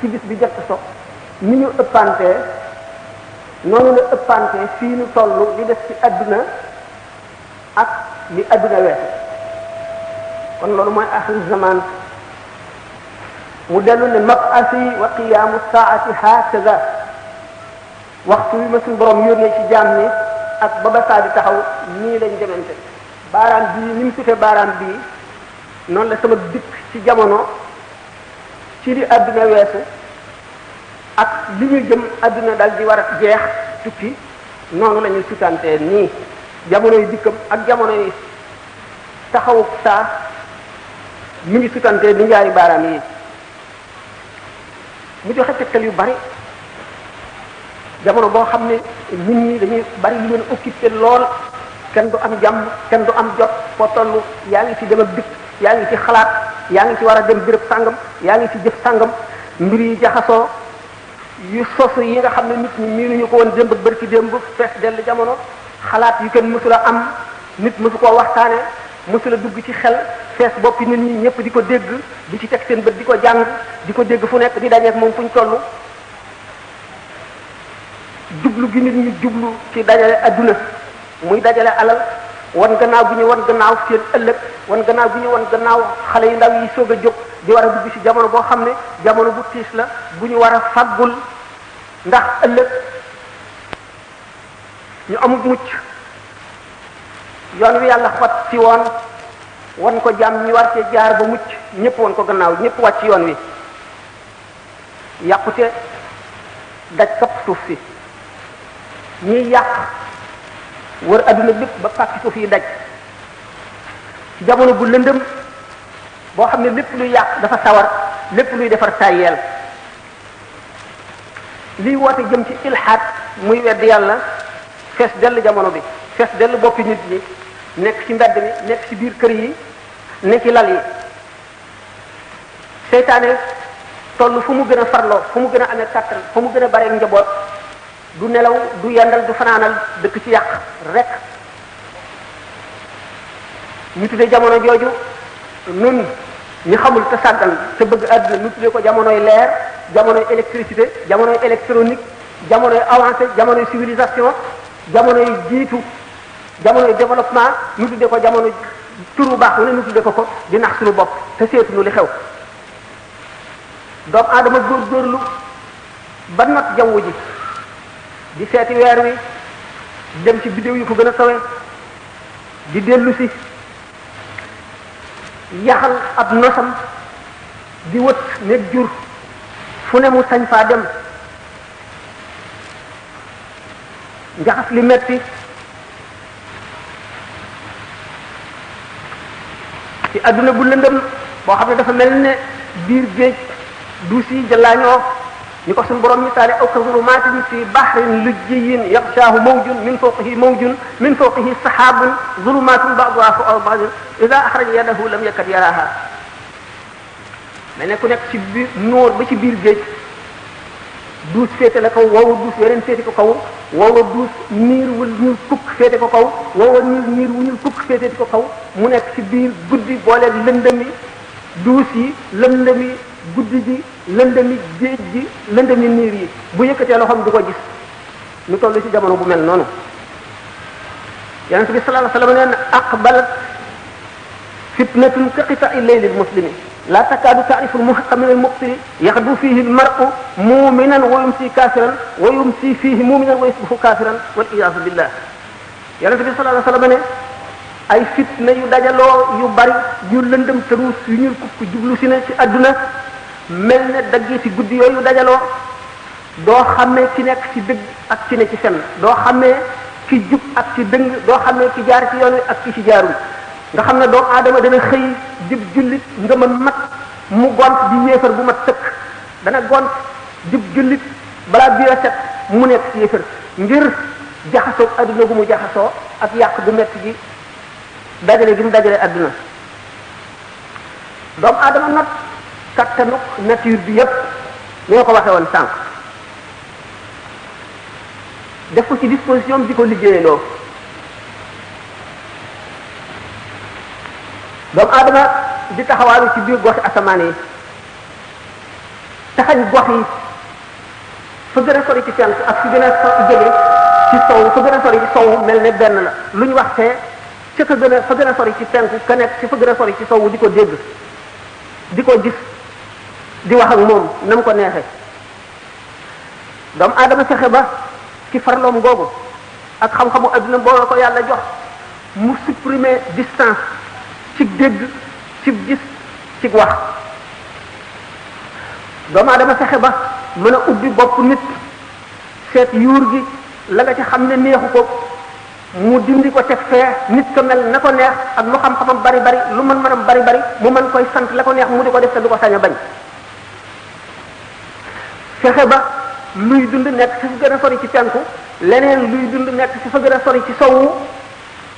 ci bis bi jot so ni ñu ëppantee noonu la ëppantee fii nu toll li des ci adduna ak li adduna weesu kon loolu mooy axiru zaman mu dellu ne mab'asi wa qiyaamu saati hakaza waxtu wi ma suñu borom yónnee ci jaam ñi ak ba ba saa di taxaw nii lañ demante baaraam bii ni mu sutee baaraam bii noonu la sama dikk ci jamono ci li adduna weesu ak li ñu jëm adduna dal di war a jeex tukki noonu la ñuy sutantee nii jamono yi dikkam ak jamono yi taxawu saa mi ngi sutantee ni ñaari baaraam yi mu joxe tegtal yu bari jamono boo xam ne nit ñi dañuy bari lu leen occupé lool kenn du am jàmm kenn du am jot foo toll yaa ngi ci dem ak dikk yaa ngi ci xalaat yaa ngi ci war a dem béréb sàngam yaa ngi ci jëf sàngam mbir yi jaxasoo yu sosu yi nga xam ne nit ñi miinuñu ko woon démb ak bërki démb fees dell jamono xalaat yu kenn mësula am nit mësu koo waxtaane mësula dugg ci xel fees boppi nit ñi ñëpp di ko dégg di ci teg seen bët di ko jàng di ko dégg fu nekk di dajeek moom fu ñu toll jublu gi nit ñi jublu ci dajale adduna muy dajale alal wan gannaaw bi ñu wan gannaaw seen ëllëg wan gannaaw bi ñu wan gannaaw xale yu ndaw yi soog a jóg di war a dugg ci jamono boo xam ne jamono bu tiis la bu ñu war a faggul ndax ëllëg ñu amul mucc yoon wi yàlla xot ci woon wan ko jàmm ñi war cee jaar ba mucc ñëpp wan ko gannaaw ñëpp wàcc yoon wi yàqute daj kapp suuf si ñiy yàq wër adduna bépp ba pàkki suuf yi daj ci jamono bu lëndëm boo xam ne lépp luy yàq dafa sawar lépp luy defar tayeel liy woote jëm ci ilhaad muy wedd yàlla fees dell jamono bi fees dell boppi nit ñi nekk ci mbedd mi nekk ci biir kër yi nekk ci lal yi seytaane toll fu mu gën a farloo fu mu gën a amee kàttan fu mu gën a bare njaboot du nelaw du yendal du fanaanal dëkk ci yàq rek ñu tuddee jamono jooju nun ñi xamul te sàggan te bëgg àdduna ñu tuddee ko jamonoy leer jamonoy électricité jamonoy électronique jamonoy avancé jamonoy civilisation jamonoy jiitu jamonoy développement ñu tuddee ko jamono turu baax wu ne ñu tuddee ko di nax suñu bopp te seetuñu li xew doomu aadama góorgóorlu ba not jaww ji di seeti weer wi dem ci bidéew yu ko gën a kawe di dellu si yaxal ab nosam di wët nekk jur fu ne mu sañ faa dem njaxas li metti ci adduna bu lëndëm boo xam ne dafa mel ne biir géej duus yi jëllaañoo ñu ko suñu borom misaale aw ka zulumatin fi bahrin lujjiyin yaxshaahu mawjun min fawqihi sahabun zulumatun ba'duha fawqa ba'din ida axraja yadahu lam yakad yaraha mais ne ku nekk ci biir nóor ba ci biir géej duus féete la kaw woowa duus weneen féete ko kaw woowa duus niir wu ñuul kukk féete ko kaw woowa niir wu ñuul kukk féete ko kaw mu nekk ci biir guddi booleeg lëndëmi duus yi lëndëmi guddi gi lëndëmi géej gi lëndëmi niir yi bu yëkkatee loxoom du ko gis ñu toll ci jamono bu mel noonu yonent bi sallallahu alayhi wa sallam nee na aqbalat fitnatun ka qita'i layli muslimi la takaadu ta'rifu al-muhiqqa min al-mubtili yaxdu fihi al-mar'u mu'minan wa yumsi kafiran wa yumsi fihi mu'minan wa yusbihu kafiran wal iyaazu billah yonent bi sallallahu alayhi wa sallam ne ay fitna yu dajaloo yu bari yu lëndëm tëruus yu ñuul kukk jublu si ne ci adduna mel ne daggi ci guddi yooyu dajaloo doo xàmmee ki nekk ci dëgg ak ci ne ci fen doo xàmmee ki jub ak ci dëng doo xàmmee ki jaar ci yoon wi ak ki ci jaarul nga xam ne doomu aadama dana xëy jub jullit nga mën mat mu gont di yéefar bu mat sëkk dana gont jub jullit balaa biir set mu nekk ci yéefar ngir jaxasoo adduna gu mu jaxasoo ak yàq gu metti gi dajale gi mu dajale adduna doomu aadama nag kattanuk nature bi yépp ni nga ko waxee woon sànq def ko ci disposition bi di ko liggéeyaloo doomu aadama di taxawaalu ci biir goxi asamaan yi taxañ gox yi fa gën a sori ci penk ak fi gën a jóge ci sow fa gën a sori ci sow mel ne benn la lu ñu wax fee ca ka gën a fa gën a sori ci penk ka nekk ci fa gën a sori ci sow di ko dégg di ko gis di wax ak moom na mu ko neexee doomu aadama fexe ba ci farloom googu ak xam-xamu adduna boo la ko yàlla jox mu supprimer distance ci dégg ci gis ci wax doomu aadama fexe ba mën a ubbi bopp nit seet yuur gi la nga ci xam ne neexu ko mu dindi ko teg fee nit ko mel na ko neex ak lu xam-xamam bari bari lu mën bari bari mu mën koy sant la ko neex mu di ko def te du ko sañ a bañ fexe ba luy dund nekk ci fa gën a sori ci penku leneen luy dund nekk ci fa gën a sori ci sowu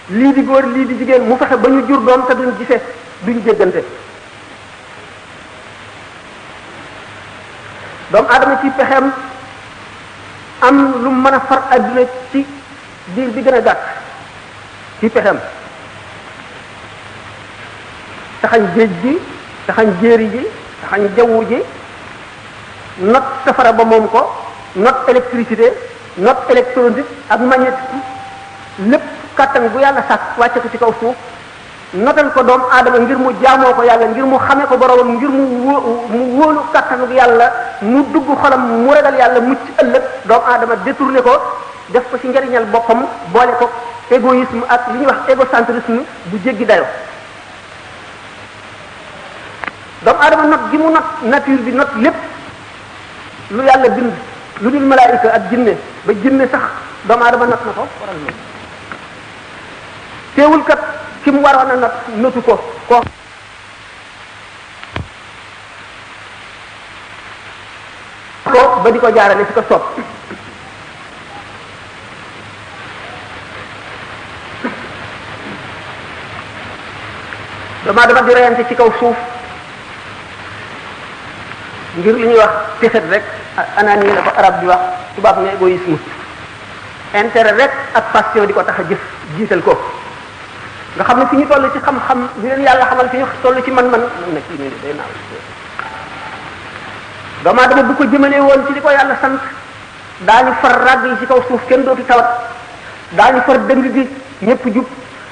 lii di góor lii di jigéen mu fexe ba ñu jur doom te duñ gisee duñ jéggante doomu aadama ci pexeem am lu mën a far adduna ci diir bi gën a gàtt ci pexeem taxañ géej gi taxañ jéeri ji taxañ jawwu ji not safara ba moom ko not électricité not électronique ak magnétisme lépp kàttan bu yàlla sàkk wàcce ko ci kaw suuf notal ko doomu aadama ngir mu jaamoo ko yàlla ngir mu xamee ko boromam ngir mu wóolu kàttanu yàlla mu dugg xolam mu ragal yàlla mucc ëllëg doomu aadama détourné ko def ko ci njariñal boppam boole ko égoïsme ak li ñuy wax égocentrisme bu jéggi dayo doomu aadama not gi mu not nature bi not lépp lu yàlla bind lu dul malaayika ak jinne ba jinne sax doomu aadama not na ko waral loolu teewul kat ki mu waroon a not notu ko ba di ko jaarale fi ko soob doomu aadama di reyante ci kaw suuf ngir li ñuy wax texet rek anani la ko arab di wax tubaab ne égoïsme intérêt rek ak passion di ko tax a jëf jiital ko nga xam ne fi ñu toll ci xam-xam li leen yàlla xamal fi ñu toll ci man-man na kii nii day naaw doomu aadama bu ko jëmalee woon ci li ko yàlla sant daañu far ràgg yi ci kaw suuf kenn dootu tawat daañu far dëng gi ñëpp jub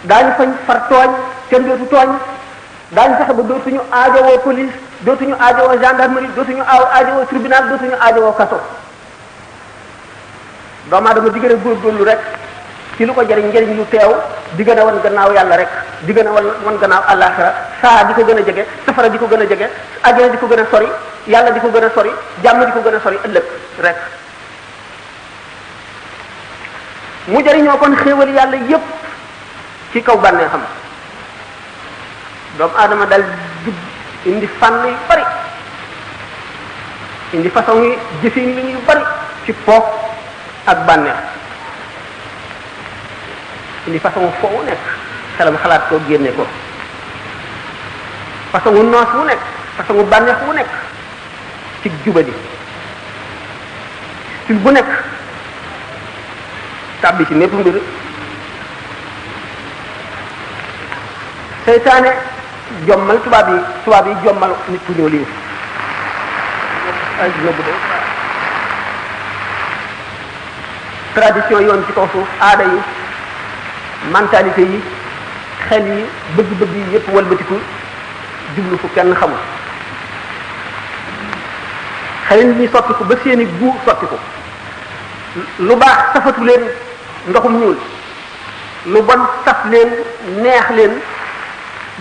daañu fañ far tooñ kenn dootu tooñ daañu fexe ba dootuñu aajowoo police dootuñu aajowoo gendarmerie dootuñu aajowoo tribunal dootuñu aajowoo kaso doomu aadama di gën a góorgóorlu rek ci lu ko jariñ njariñ lu teew di gën a wan gannaaw yàlla rek di gën a wan gannaaw àllaaxira saa di ko gën a jege safara di ko gën a jege àjjana di ko gën a sori yàlla di ko gën a sori jàmm di ko gën a sori ëllëg rek mu jariñoo kon xéewal yàlla yépp ci kaw bànnee xam doomu aadama dal dugg indi fànn yu bari indi façon yi jëfin yu bari ci po ak bànneex indi façon foo wu nekk xelam xalaat ko génne ko façon wu noos wu nekk façon wu bànneex wu nekk ci jubadi style bu nekk tàbbi ci népp mbir seytaane jommal tubaab yi jommal nit ku ñëw lii tradition yoon ci kaw suuf aada yi mentalité yi xel yi bëgg-bëgg yi yépp walbatiku jublu fu kenn xamul xel nit ñi soppiku ba seeni gu soppiku lu baax safatu leen ndoxum ñuul lu bon saf leen neex leen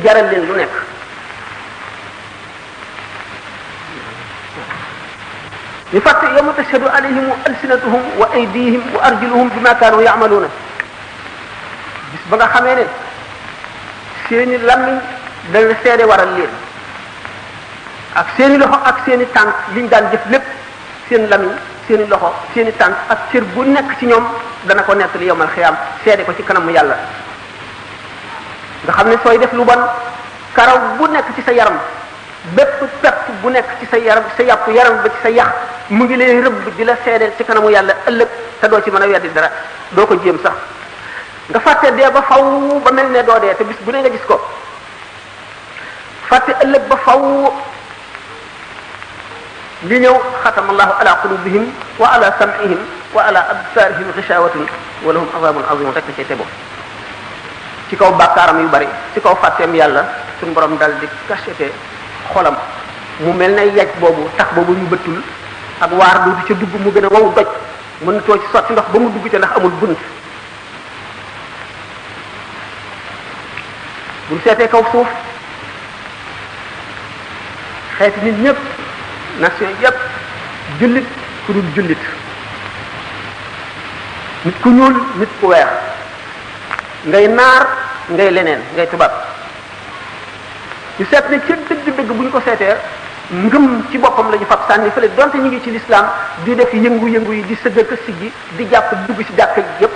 jaral leen lu nekk ñu fàtte yawma tashhadu alayhim alsinatuhum wa aydihim wa arjuluhum bima kaanu ya'maluna bis ba nga xamee ne seeni làmmiñ dana seede waral leen ak seeni loxo ak seeni tànk liñ daan jëf lépp seen làmmiñ seeni loxo seeni tànk ak cër bu nekk ci ñoom dana ko nettali yawmal xiyaam seede ko ci kanamu yàlla nga xam ne sooy def lu bon karaw bu nekk ci sa yaram bépp pepp bu nekk ci sa yaram sa yàpp yaram ba ci sa yax mu ngi lay rëbb di la seedeel ci kanamu yàlla ëllëg te doo ci mën a weddi dara doo ko jéem sax nga fàtte dee ba faw ba mel ne doo dee te bis bu ne nga gis ko fàtte ëllëg ba faw li ñëw xatama allahu ala qulubihim wa ala sam'ihim wa ala absarihim ghishawatun wa lahum azabun azim rek ci tebo ci kaw bàkkaaram yu bari ci kaw fàtteem yàlla suñu borom dal di cacheté xolam mu mel ne yaj boobu tax boobu ñu bëttul ak waar du ca dugg mu gën a wow doj mën too ci sotti ndox ba mu dugg ca ndax amul bunt buñ seetee kaw suuf xeeti nit ñëpp nation yëpp jullit ku dul jullit nit ku ñuul nit ku weex ngay naar ngay leneen ngay tubaab ñu seet ne ci dëgg-dëgg bu ñu ko seetee ngëm ci boppam la ñu fab sànni fële donte ñu ngi ci lislaam di def yëngu-yëngu yi di sëgg ak siggi di jàpp dugg ci jàkk yépp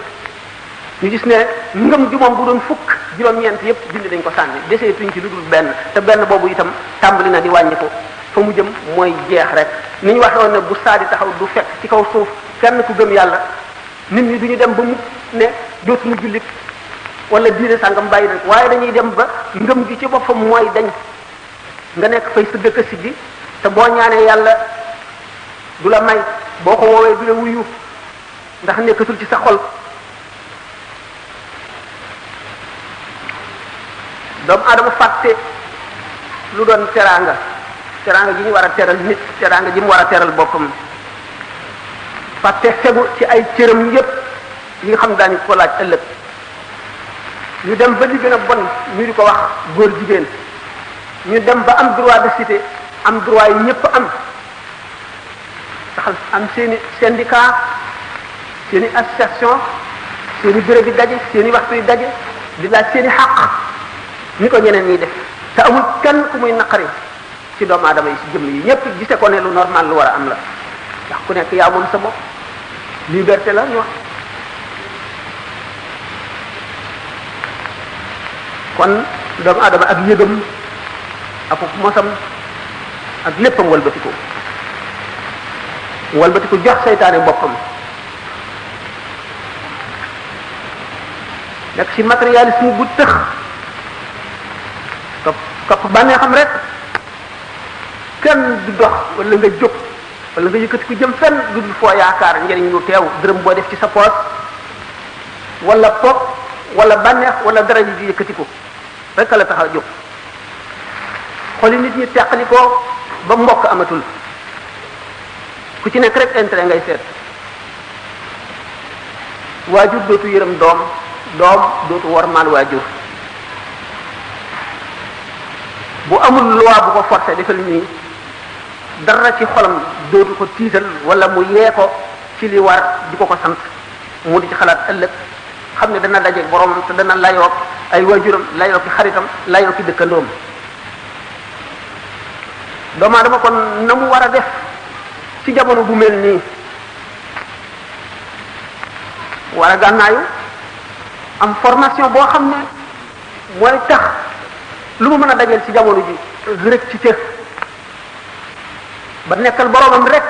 ñu gis ne ngëm ji moom bu doon fukk juróom-ñeent yépp dindi dañ ko sànni desee tuñ ci lu dul benn te benn boobu itam tàmbali na di wàññi ko fa mu jëm mooy jeex rek ni ñu waxee woon ne bu saa di taxaw du fekk ci kaw suuf kenn ku gëm yàlla nit ñi duñu dem ba mu ne dootuñu jullit wala diine sàngam bàyyi rek waaye dañuy dem ba ngëm gi ci boppam mooy dañ nga nekk fay sa dëkk siggi te boo ñaanee yàlla du la may boo ko woowee du la wuyu ndax nekkatul ci sa xol doomu aadama fàtte lu doon teraanga gi ñu war a teral nit teraanga ji mu war a teral boppam fàtte fegu ci ay cëram yépp yi nga xam daañu ko laaj ëllëg ñu dem ba li gën a bon ñu di ko wax góor jigéen ñu dem ba am droit de cité am droit yi ñëpp am taxal am seeni syndicat seeni association seeni bureau di daje seeni waxtu yi daje di laaj seeni xàq ni ko ñeneen ñiy def te amul kenn ku muy naqari ci doomu aadama yi ci jëmm yi ñëpp gise ko ne lu normal lu war a am la ndax ku nekk yaa moom sa bopp liberté la ñu wax kon doomu aadama ak yëgam ak mosam ak léppam walbatiku jox seytaane boppam nekk ci matérialisme bu tëx topp bànnee xam rek kenn du dox wala nga jóg wala nga yëkkati ku jëm fenn du dul foo yaakaar njëriñ lu teew dërëm boo def ci sa poos wala pop wala bànneex wala dara ji di yëkkati ko rek la tax a jóg xoli nit ñi teqali ko ba mbokk amatul ku ci nekk rek intérêt ngay seet waajur dootu yërëm doom dootu wormaal waajur bu amul loi bu ko forcé defal nii dara ci xolam dootu ko tiital wala mu yee ko ci li war di ko sant mu di ci xalaat ëllëg xam ne dana dajeeg boromam te dana layoog ay waajuram layoo ki xaritam layoo ki dëkkandoom doomu aadama kon na mu war a def ci jamono bu mel nii war a gànnaayu am formation boo xam ne mooy tax lu mu mën a dajeel ci jamono ji rek ci cër ba nekkal boromam rek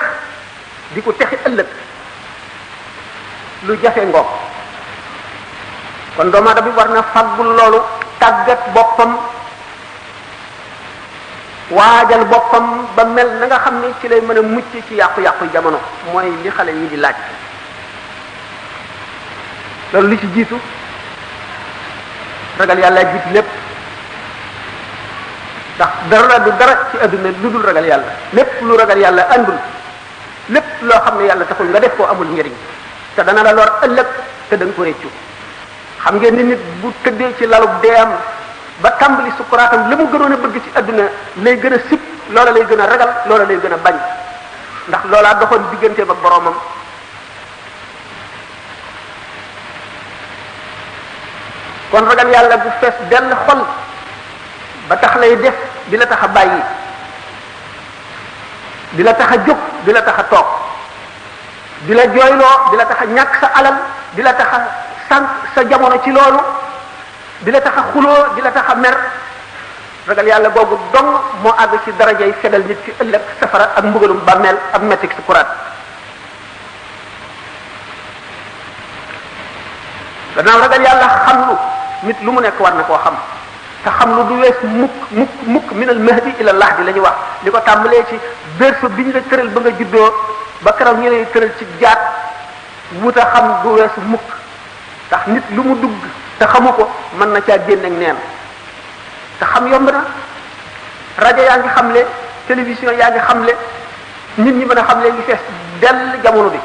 di ko texi ëllëg lu jafe ngoog kon doomu aadama bi war na faggul loolu tàggat boppam waajal boppam ba mel na nga xam ne ci lay mën a mucc ci yàqu-yàqu jamono mooy li xale yi di laaj loolu li ci jiitu ragal yàlla jiitu lépp ndax dara du dara ci adduna lu dul ragal yàlla lépp lu ragal yàlla andul lépp loo xam ne yàlla taxul nga def koo amul njëriñ te dana la lor ëllëg te da nga ko réccu xam ngeen ni nit bu tëddee ci lalub deeyam ba tàmbali sukkuraatam la mu gënoon a bëgg ci adduna lay gën a sib loola lay gën a ragal loola lay gën a bañ ndax loolaa doxoon digganteem ak boroomam kon ragal yàlla bu fees dell xol ba tax lay def di la tax a bàyyi di la tax a jóg di la tax a toog di la jooyloo di la tax a ñàkk sa alal di la tax a sànq sa jamono ci loolu di la tax a xuloo di la tax a mer ragal yàlla googu dong moo àgg ci darajay fegal nit ci ëllëg safara ak mbugalum bàmmeel ak mettik si kuraat gannaaw ragal yàlla xam lu nit lu mu nekk war na koo xam te xam lu du wees mukk min al mahdi ila lahdi la ñu wax li ko tàmbalee ci berceau bi ñu la tëral ba nga juddoo ba keroog ñu lay tëral ci jaat wuta xam du weesu mukk tax nit lu mu dugg te xamu ko mën na caa génn ak neen te xam yomb na rajo yaa ngi xamle télévision yaa ngi xamle nit ñi mën a xamle ngi fees dell jamono bi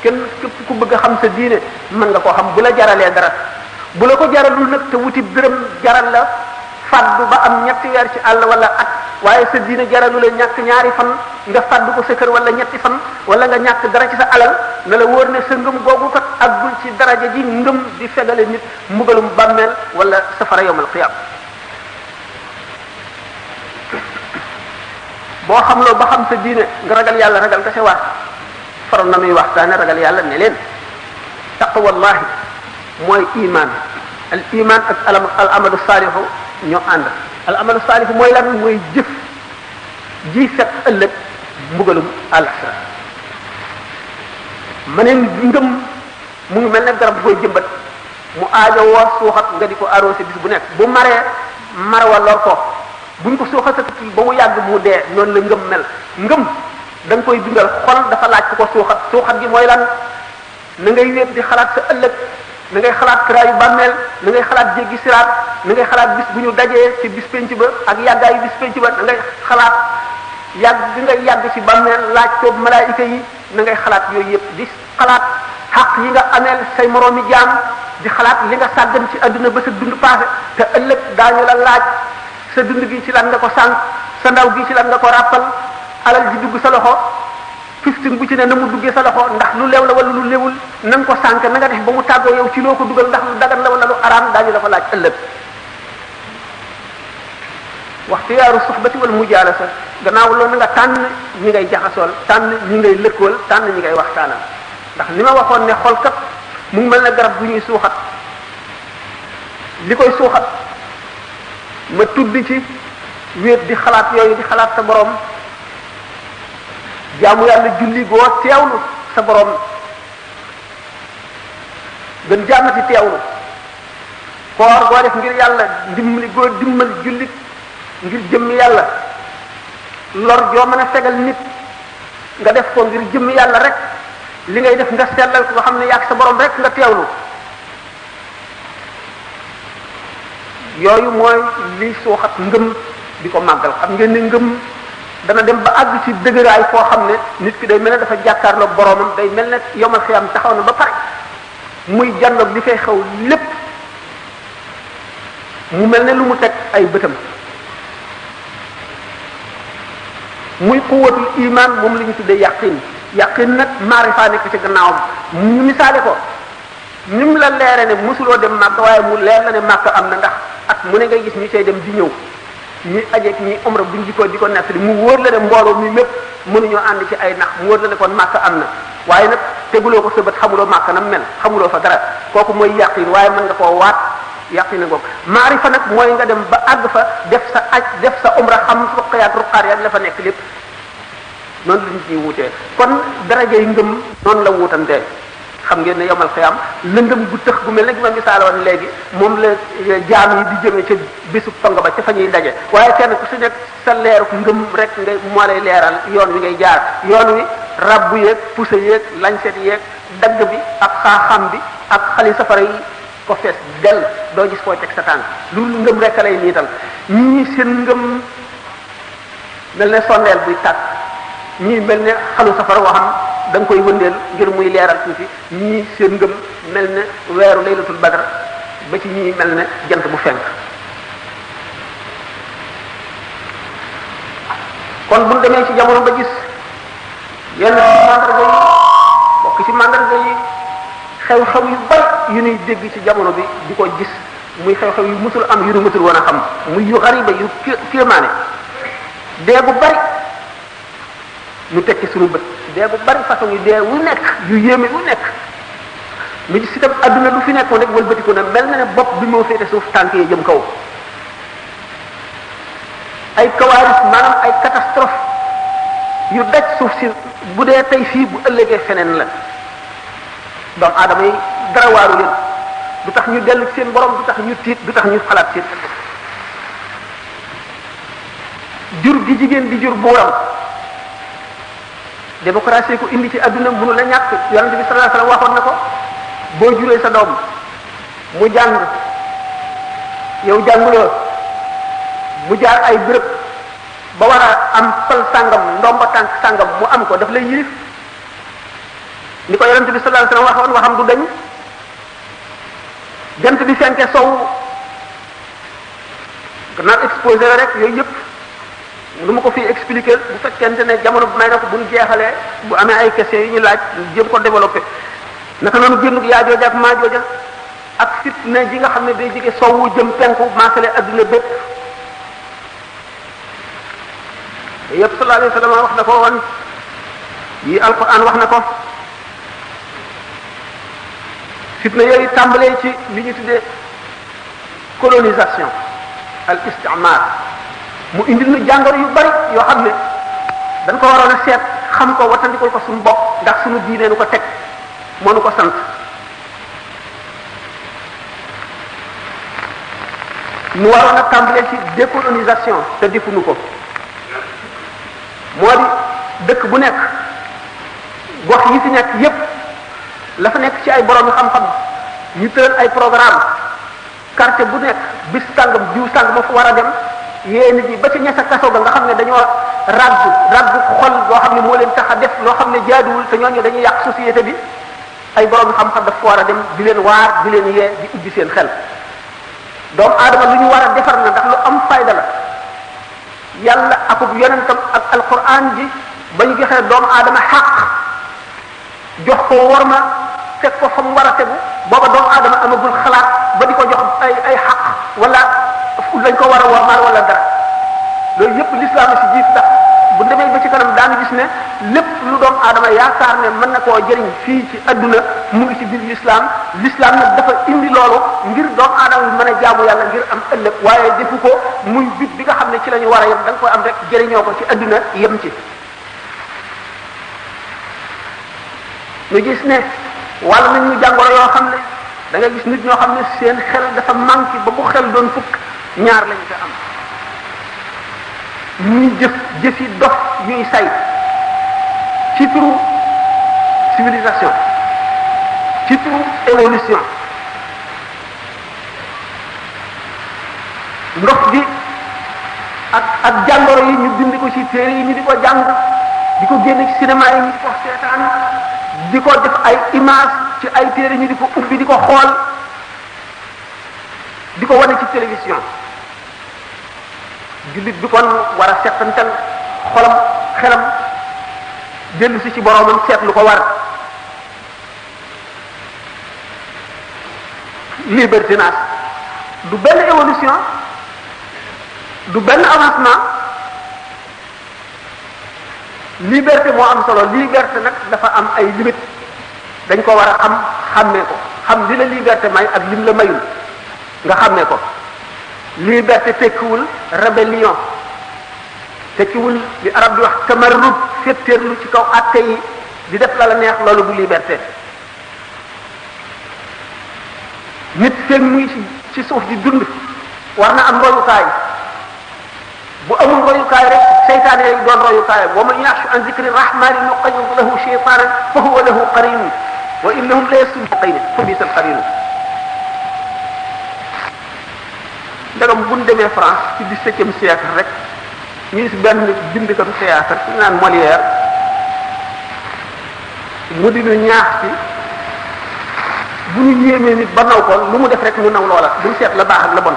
kenn képp ku bëgg a xam sa diine mën nga koo xam bu la jaralee dara bu la ko jaralul nag te wuti dërëm jaral la faddu ba am ñetti weer ci àll wala at waaye sa diine jaralu la ñàkk ñaari fan nga faddu ko sa kër wala ñetti fan wala nga ñàkk dara ci sa alal na la wóor ne sa ngëm googu kat aggul ci daraja ji ngëm di fegale nit mbugalum bàmmeel wala safara yawmal qiyaam boo xamloo ba xam sa diine nga ragal yàlla ragal ka sa war faroon na muy waxtaane ragal yàlla ne leen taqwallahi mooy iman al iman ak al amalu saalihu ñoo ànd al amalu saalihu mooy lan mooy jëf ji fekk ëllëg mbugalum àllaxira ma ne ngëm mu ngi mel ne garab koy jëmbat mu aajo woo suuxat nga di ko arrosé bis bu nekk bu maree marwa lor ko buñ ko suuxatatul ba mu yàgg mu dee noonu la ngëm mel ngëm da nga koy dundal xol dafa laaj ku ko suuxat gi mooy lan na ngay wéet di xalaat sa ëllëg na ngay xalaat kiraayu bàmmeel na ngay xalaat jéggi siraat na ngay xalaat bis bu ñu dajee ci bis penc ba ak yàggaayu bis penc ba na ngay xalaat yàgg bi ngay yàgg ci bàmmeel laaj ko malaayika yi na ngay xalaat yooyu yëpp di xalaat xaq yi nga ameel say moroomi jaam di xalaat li nga sàggan ci adduna ba sa dund passé te ëllëg daañu la laaj sa dund gi ci lan nga ko sànq sa ndaw gi ci lan nga ko ràppal alal ji dugg sa loxo fiftin bu ci ne na mu duggee sa loxo ndax lu leew la wala lu lewul na nga ko sànq na nga def ba mu tàggoo yow ci loo ko dugal ndax lu dagan la wala lu araam daañu la ko laaj ëllëg waxtiyaaru soxbati wala mujaalasa gannaaw loolu nga tànn ñi ngay jaxasool tànn ñi ngay lëkkool tànn ñi ngay waxtaanal ndax li ma waxoon ne xol kat mu ngi mel ne garab bu ñuy suuxat li koy suuxat ma tudd ci wéet di xalaat yooyu di xalaat sa borom jaamu yàlla julli goo teewlu sa borom gën jaamati teewlu koor goo def ngir yàlla ndimbali goo dimbal jullit ngir jëmmi yàlla lor joo mën a fegal nit nga def ko ngir jëmmi yàlla rek li ngay def nga sellal ko nga xam ne yàgg sa borom rek nga teewlu yooyu mooy li suuxat ngëm di ko màggal xam ngeen ne ngëm dana dem ba àgg ci dëgëraay foo xam ne nit ki day mel ne dafa jàkkaarloog boromam day mel ne yomal xiyam taxaw na ba pare muy jàndoog li fay xew lépp mu mel ne lu mu teg ay bëtam muy quwwatul iman moom la ñu tuddee yaqin nag maarifa nekk ci gannaawam ñu misaale ko ni mu la leere ne mosuloo dem màkk waaye mu leer la ne màkk am na ndax at mu ne ngay gis ñu cay dem di ñëw ñi ajeeg ñi umra buñ jikoo di ko nettali mu wóor la ne mbooloo mi mépp mënuñoo ànd ci ay nax mu wóor la ne kon màkk am na waaye nag teguloo ko sa bët xamuloo màkk na mel xamuloo fa dara kooku mooy yaqin waaye mën nga koo waat yaqin na googu maarifa nag mooy nga dem ba àgg fa def sa aj def sa umra xam ruqayaat ruqaar yaak la fa nekk lépp noonu la nit ñi wutee kon daraja yi ngëm noonu la wutantee xam ngeen ne yomal xiyam lëndëm gu tëx gu mel ne gi ma misaal woon léegi moom la jaam yi di jëmee ca bésu pang ba ca fa ñuy daje waaye kenn ku si nekk sa leeru ngëm rek nga moo lay leeral yoon wi ngay jaar yoon wi rabbu yeeg pusa yeeg lañset yeeg dagg bi ak xaaxam bi ak xali safara yi ko fees del doo gis foo teg sa tànk loolu ngëm rek lay niital ñii seen ngëm mel ne sondeel buy tàkk ñii mel ne xalu safara woo xam da nga koy wëndeel ngir muy leeral tuuti ñii seen ngëm mel ne weeru laylatul badr ba ci ñii mel ne jant bu fenk kon bu ñu demee ci jamono ba gis yenn mandarga yi bokk ci mandarga yi xew-xew yu bari yu ñuy dégg ci jamono bi di ko gis muy xew-xew yu musul am yu nu musul woon a xam muy yu xariba yu kéemaane dee bu bari ñu tekki suñu bët dee bu bari façon yi dee wu nekk yu yéeme wu nekk mu gis itam adduna du fi nekkoon rek wëlbatiku na mel na ne bopp bi moo féete suuf tànk yi jëm kaw ay kawaaris maanaam ay catastrophe yu daj suuf si bu dee tey fii bu ëllëgee feneen la doomu aadama yi dara waaru leen du tax ñu dellu ci seen borom du tax ñu tiit du tax ñu xalaat seen jur gi jigéen di jur buuram démocratie ko indi ci adduna mënu la ñàkk yonente bi sallallahu alayhi wasallam waxoon na ko boo juree sa doom mu jàng yow jànguloo mu jaar ay béréb ba war a am fal sàngam ndomba tànk sàngam mu am ko daf lay yilif ni ko yonente bi sallallahu alayhi wasallam waxoon waxam du dañ jant bi fenke sow gannaaw exposé la rek yooyu yëpp lu ma ko fi expliquer bu fekkente ne jamono bu may na ko bu ñu jeexalee bu amee ay questions yu ñu laaj jéem ko développé naka noonu génnug yaa jooja ak maa jooja ak fitna ji nga xam ne day jóge sowwu jëm penku maasale adduna bépp yëpp sallallahu alayhi wa sallam wax na ko woon yi alquran wax na ko fitna yooyu tàmbalee ci li ñu tuddee colonisation al istimar mu indil nu jàngoro yu bari yoo xam ne dañ ko waroon a seet xam ko wattandikul ko suñu bopp ndax suñu diine nu ko teg moo nu ko sant nu waroon a tàmbalee ci décolonisation te defuñu ko moo di dëkk bu nekk gox yi fi nekk yépp la fa nekk ci ay borom xam-xam ñu tëral ay programme quartier bu nekk bis sàngam jiw sàngam ma fa war a dem yee nit ñi ba ci ñesa kaso ga nga xam ne dañoo raggu xol loo xam ne moo leen tax a def loo xam ne jaaduwul te ñooñu dañuy yàq société bi ay borom xam-xam daf fa war a dem di leen waar di leen yee di ubbi seen xel doomu aadama lu ñu war a defar na ndax lu am fayda la yàlla akub yonentam ak alquran ji ba ñu joxee doomu aadama xaq jox ko worma teg ko fa mu war a tegu booba doomu aadama amagul xalaat ba di ko jox ay xaq wala lañ ko war a wormaal wala dara loolu yépp l'islam si jiit ndax bu demee ba ci kanam daanu gis ne lépp lu doomu aadama yaakaar ne mën na koo jëriñ fii ci adduna mu ngi ci biir l'islam nag dafa indi loolu ngir doomu aadama bi mën a jaamu yàlla ngir am ëllëg waaye defu ko muy bit bi nga xam ne ci la ñu war a yem da nga koy am rek jëriñoo ko ci adduna yem ci ñu gis ne wàll nañ ñu jàngoro yoo xam ne da nga gis nit ñoo xam ne seen xel dafa manqué ba bu xel doon fukk ñaar lañ ko am ñuy jëfi dof ñuy say ci turu civilisation ci turu évolution ndox gi ak jàngoro yi ñu bind ko ci téere yi ñu di ko jàng di ko génne ci cinéma yi ñu di ko seetaan di ko def ay image ci ay téere ñu di ko ubbi di ko xool di ko wane ci télévision jullit bi kon war a settantal xolam xelam dellu si ci boroomam seet lu ko war libertinage du benn évolution du benn avancement liberté moo am solo liberté nag dafa am ay limite dañ ko war a xàmmee ko xam li la liberté may ak lim la mayul nga xàmmee ko liberté tekkiwul rébellion tekkiwul li arab di wax tamarrud féttéerlu ci kaw atte yi di def la la neex loolu du liberté nit feeg muy ci suuf di dund war na am royukaay bu amul royukaay rek seytaane yi doon royukaay wa man yaxshu an zikri rahmani nuqayyid lahu shaytanan fa huwa lahu qarin wa innahum la yasudduqina fa bisal qarin ndagam bu ñu demee France ci 17e siècle rek ñu gis benn bindkatu théâtre ñu naan Molière mu di ñu ñaax ci bu ñu yéemee nit ba naw ko lu mu def rek ñu naw loola duñ seet la baax ak la bon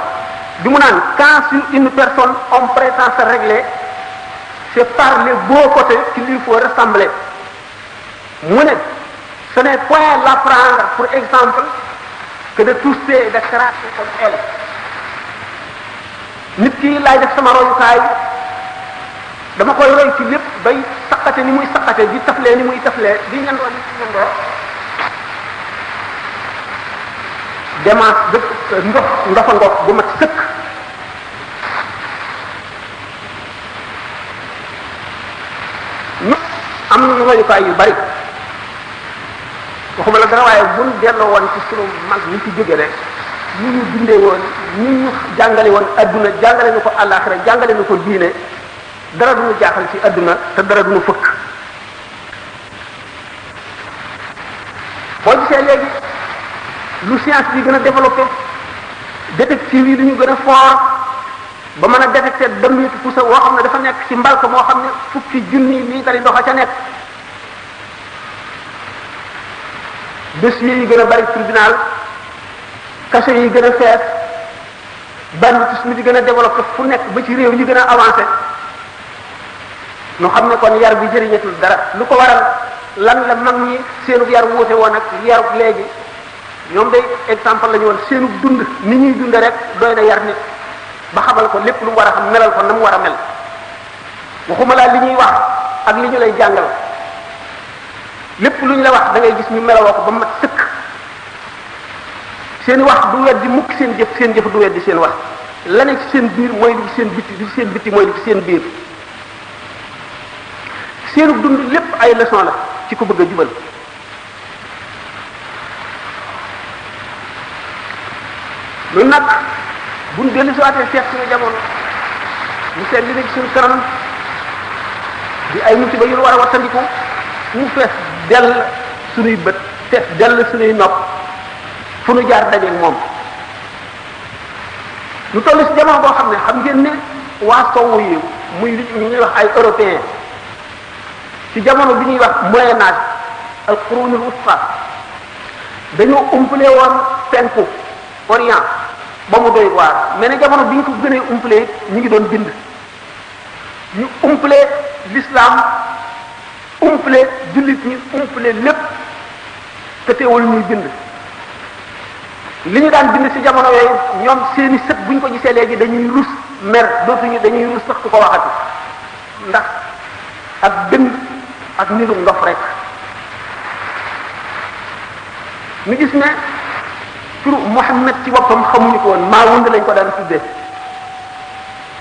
bi mu naan quand sur une personne on prétend se régler c'est par les beaux côtés qu'il lui faut ressembler mu ne ce n'est point l'apprendre pour exemple que de tousser et de cracher comme elle nit ki laay def sama royukaay dama koy roy ci lépp bay saqate ni muy saqate di taflee ni muy taflee di ñandoo ni ci ñandoo démence dëkk ndofa ngoog bu mat sëkk ñu am nañu royukaay yu bari waxuma la dara waaye buñ delloo woon ci sunu mag ñi ci jóge rek ñu ñu dundee woon ñu ñu jàngale woon adduna jàngale ñu ko àllaaxira jàngale ñu ko diine dara du ñu jaaxal ci adduna te dara du ñu fëkk. boo gisee léegi lu science bi gën a développé détective yi lu ñu gën a fort ba mën a détecté damitu pusa woo xam ne dafa nekk ci mbalka moo xam ne fukki junni liitari ndox a ca nekk. dossiers yi gën a bari tribunal cachet yi gën a fees banditisme di gën a développé fu nekk ba ci réew yi gën a avancé ñu xam ne kon yar bi jëriñatul dara. lu ko waral lan la mag ñi seenu yar wuute woon ak yaru léegi ñoom day exemple la ñu woon seenu dund ni ñuy dunde rek doy na yar nit ba xamal ko lépp lu mu war a xam melal ko na mu war a mel. waxuma laa li ñuy wax ak li ñu lay jàngal lépp lu ñu la wax da ngay gis ñu melawoo ko ba mat sëkk. seen wax du weddi mukk seen jëf du weddi seen wax la ne ci seen biir mooy li ci seen bitti li ci seen bitti mooy li ci seen biir. seenu dund lépp ay leçon la ci ko bëgg a jubal. loolu nag buñ dellu si waatee seet suñu jamono mu seet li ne ci suñu kanam di ay musiba yu ñu war a wattandiku mu fees dell suñuy bët fees dell suñuy nopp fu nu jaar dajeeg moom. lu toll si jamono boo xam ne xam ngeen ne waa sowwu yi muy li ñuy wax ay européens ci jamono bi ñuy wax moyen âge al qurunul wusta dañoo umpale woon penku orient ba mu doy waar mais ne jamono bi ñu ko gënee umpale ñu ngi doon bind. ñu umpale l'islam umpale jullit ñi umpale lépp te teewul ñuy bind. li ñu daan bind ci jamono yooyu ñoom seeni sët bu ñu ko gisee léegi dañuy rus mer dañuy rus sax ku ko waxati ndax ak bind ak nirum ndof rek. ñu gis ne turu Muhammad ci boppam xamuñu ko woon Maawund lañ ko daan tuddee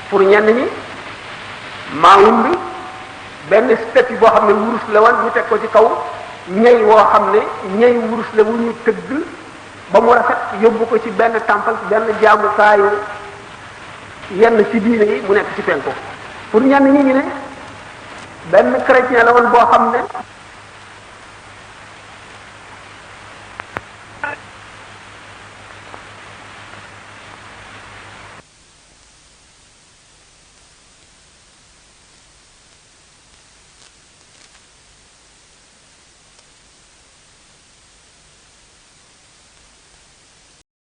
pour ñenn ñi Maawund benn statue boo xam ne wurus la woon ñu teg ko ci kaw ñey woo xam ne ñey wurus la wu ñu tëgg ba mu rafet yóbbu ko ci benn temple benn jaamukaayu yenn ci diine yi mu nekk ci penku pour ñenn ñi ñu ne benn chrétien la woon boo xam ne